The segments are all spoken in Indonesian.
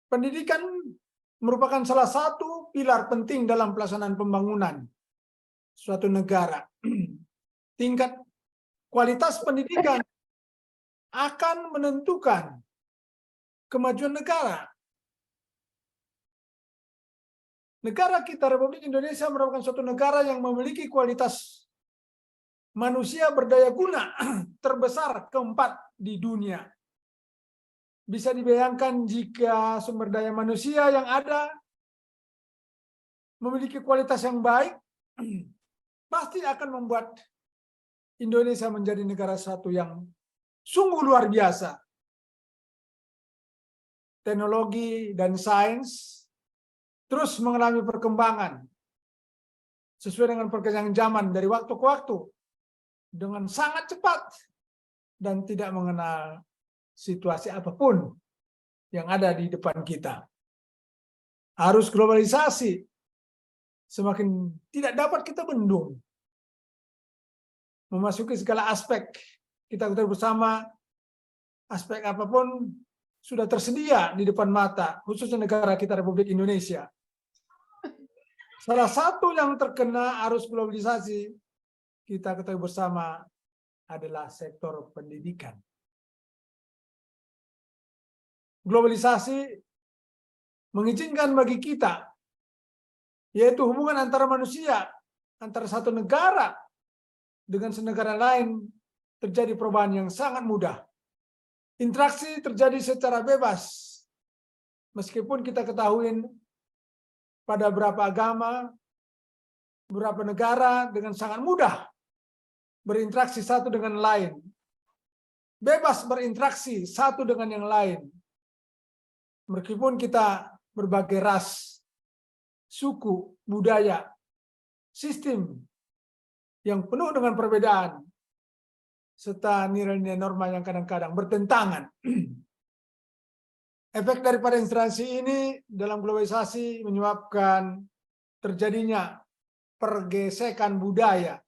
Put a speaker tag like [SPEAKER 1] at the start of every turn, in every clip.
[SPEAKER 1] Pendidikan merupakan salah satu pilar penting dalam pelaksanaan pembangunan suatu negara. Tingkat kualitas pendidikan akan menentukan kemajuan negara. Negara kita, Republik Indonesia, merupakan suatu negara yang memiliki kualitas manusia berdaya guna terbesar keempat di dunia. Bisa dibayangkan jika sumber daya manusia yang ada memiliki kualitas yang baik, pasti akan membuat Indonesia menjadi negara satu yang sungguh luar biasa. Teknologi dan sains terus mengalami perkembangan sesuai dengan perkembangan zaman dari waktu ke waktu dengan sangat cepat dan tidak mengenal situasi apapun yang ada di depan kita. Arus globalisasi semakin tidak dapat kita bendung. Memasuki segala aspek kita bersama, aspek apapun sudah tersedia di depan mata, khususnya negara kita Republik Indonesia. Salah satu yang terkena arus globalisasi kita ketahui bersama adalah sektor pendidikan. Globalisasi mengizinkan bagi kita, yaitu hubungan antara manusia, antara satu negara dengan negara lain, terjadi perubahan yang sangat mudah. Interaksi terjadi secara bebas. Meskipun kita ketahui pada beberapa agama, beberapa negara dengan sangat mudah berinteraksi satu dengan lain. Bebas berinteraksi satu dengan yang lain. Meskipun kita berbagai ras, suku, budaya, sistem yang penuh dengan perbedaan, serta nilai-nilai norma yang kadang-kadang bertentangan. Efek daripada interaksi ini dalam globalisasi menyebabkan terjadinya pergesekan budaya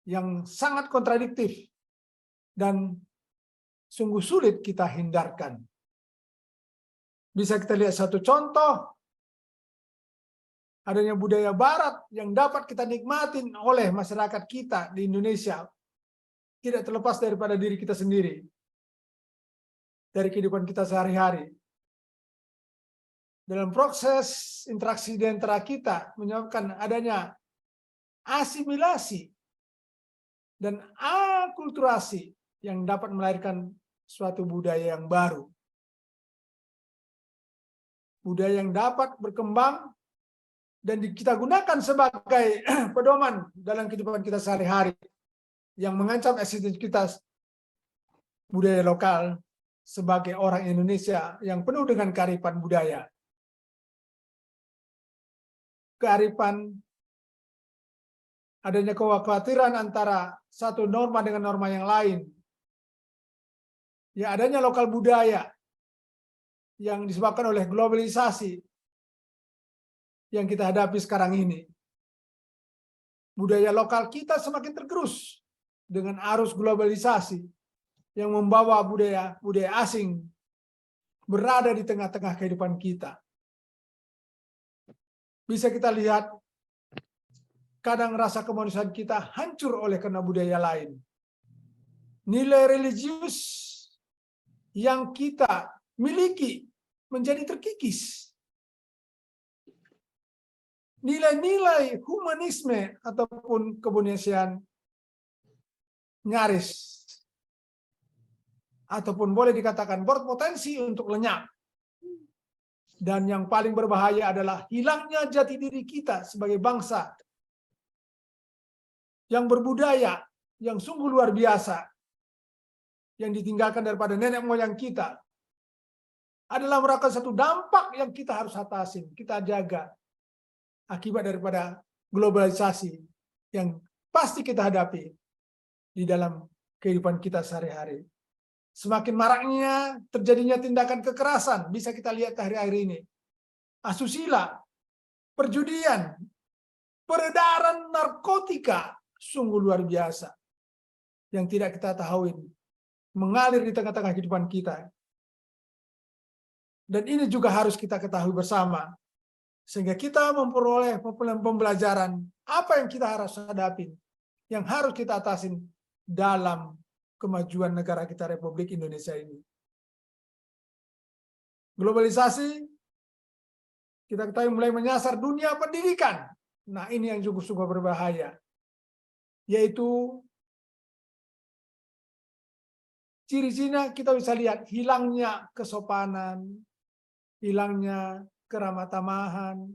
[SPEAKER 1] yang sangat kontradiktif dan sungguh sulit kita hindarkan. Bisa kita lihat satu contoh, adanya budaya barat yang dapat kita nikmatin oleh masyarakat kita di Indonesia, tidak terlepas daripada diri kita sendiri, dari kehidupan kita sehari-hari. Dalam proses interaksi di antara kita menyebabkan adanya asimilasi dan akulturasi yang dapat melahirkan suatu budaya yang baru. Budaya yang dapat berkembang dan kita gunakan sebagai pedoman dalam kehidupan kita sehari-hari yang mengancam eksistensi kita budaya lokal sebagai orang Indonesia yang penuh dengan kearifan budaya. Kearifan, adanya kekhawatiran antara satu norma dengan norma yang lain. Ya, adanya lokal budaya yang disebabkan oleh globalisasi yang kita hadapi sekarang ini. Budaya lokal kita semakin tergerus dengan arus globalisasi yang membawa budaya asing berada di tengah-tengah kehidupan kita. Bisa kita lihat kadang rasa kemanusiaan kita hancur oleh karena budaya lain. Nilai religius yang kita miliki menjadi terkikis. Nilai-nilai humanisme ataupun kemanusiaan nyaris ataupun boleh dikatakan berpotensi untuk lenyap. Dan yang paling berbahaya adalah hilangnya jati diri kita sebagai bangsa yang berbudaya, yang sungguh luar biasa, yang ditinggalkan daripada nenek moyang kita, adalah merupakan satu dampak yang kita harus atasi, kita jaga, akibat daripada globalisasi yang pasti kita hadapi di dalam kehidupan kita sehari-hari. Semakin maraknya terjadinya tindakan kekerasan, bisa kita lihat hari-hari ini. Asusila, perjudian, peredaran narkotika, sungguh luar biasa. Yang tidak kita tahu mengalir di tengah-tengah kehidupan kita. Dan ini juga harus kita ketahui bersama. Sehingga kita memperoleh pembelajaran apa yang kita harus hadapi, yang harus kita atasin dalam kemajuan negara kita Republik Indonesia ini. Globalisasi, kita ketahui mulai menyasar dunia pendidikan. Nah, ini yang sungguh-sungguh berbahaya. Yaitu ciri-cirinya kita bisa lihat hilangnya kesopanan, hilangnya keramah tamahan,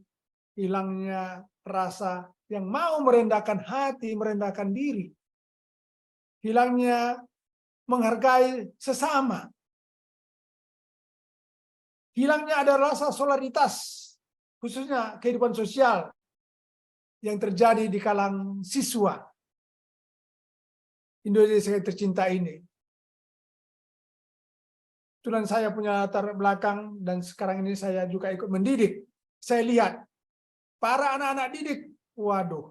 [SPEAKER 1] hilangnya rasa yang mau merendahkan hati, merendahkan diri, hilangnya menghargai sesama, hilangnya ada rasa solidaritas, khususnya kehidupan sosial yang terjadi di kalangan siswa Indonesia yang tercinta ini. Kebetulan saya punya latar belakang dan sekarang ini saya juga ikut mendidik. Saya lihat para anak-anak didik, waduh,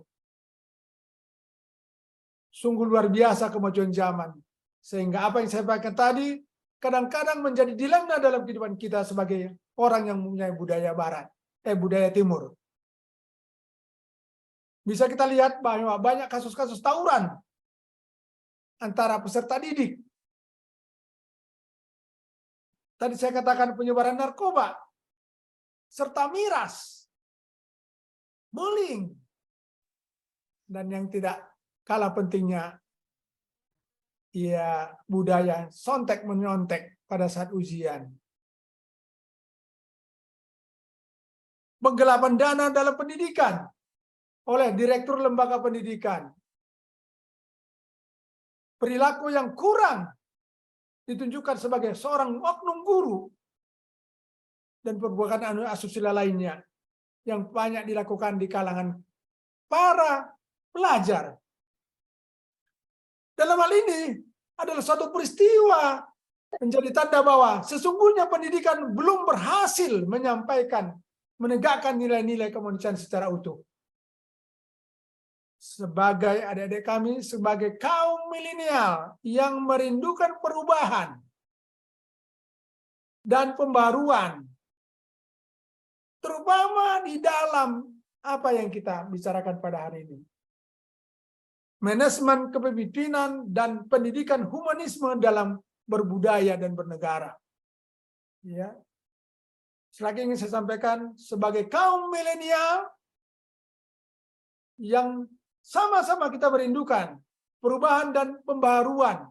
[SPEAKER 1] sungguh luar biasa kemajuan zaman. Sehingga apa yang saya sampaikan tadi kadang-kadang menjadi dilema dalam kehidupan kita sebagai orang yang mempunyai budaya barat, budaya timur. Bisa kita lihat bahwa banyak kasus-kasus tawuran antara peserta didik. Tadi saya katakan penyebaran narkoba, serta miras, bullying, dan yang tidak kalah pentingnya, ya budaya sontek menyontek pada saat ujian. Penggelapan dana dalam pendidikan oleh direktur lembaga pendidikan. Perilaku yang kurang ditunjukkan sebagai seorang oknum guru dan perbuatan asusila lainnya yang banyak dilakukan di kalangan para pelajar. Dalam hal ini adalah suatu peristiwa menjadi tanda bahwa sesungguhnya pendidikan belum berhasil menyampaikan, menegakkan nilai-nilai kemanusiaan secara utuh. Sebagai adik-adik kami, sebagai kaum milenial yang merindukan perubahan dan pembaruan, terutama di dalam apa yang kita bicarakan pada hari ini. Manajemen kepemimpinan dan pendidikan humanisme dalam berbudaya dan bernegara. Ya. Selagi ingin saya sampaikan, sebagai kaum milenial yang sama-sama kita merindukan perubahan dan pembaruan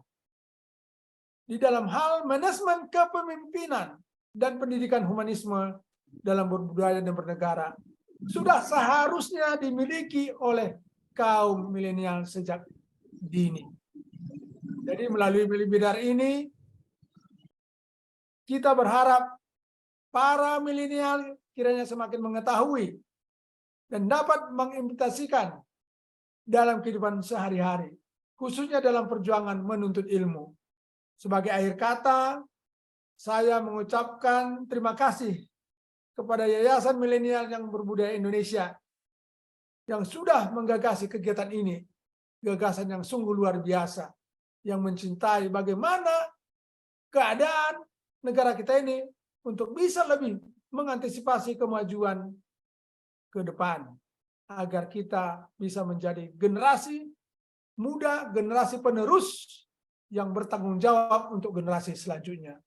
[SPEAKER 1] di dalam hal manajemen kepemimpinan dan pendidikan humanisme dalam berbudaya dan bernegara, sudah seharusnya dimiliki oleh kaum milenial sejak dini. Jadi melalui webinar ini, kita berharap para milenial kiranya semakin mengetahui dan dapat mengimplementasikan dalam kehidupan sehari-hari, khususnya dalam perjuangan menuntut ilmu. Sebagai akhir kata, saya mengucapkan terima kasih kepada Yayasan Milenial yang Berbudaya Indonesia yang sudah menggagasi kegiatan ini, gagasan yang sungguh luar biasa, yang mencintai bagaimana keadaan negara kita ini untuk bisa lebih mengantisipasi kemajuan ke depan, agar kita bisa menjadi generasi muda, generasi penerus yang bertanggung jawab untuk generasi selanjutnya.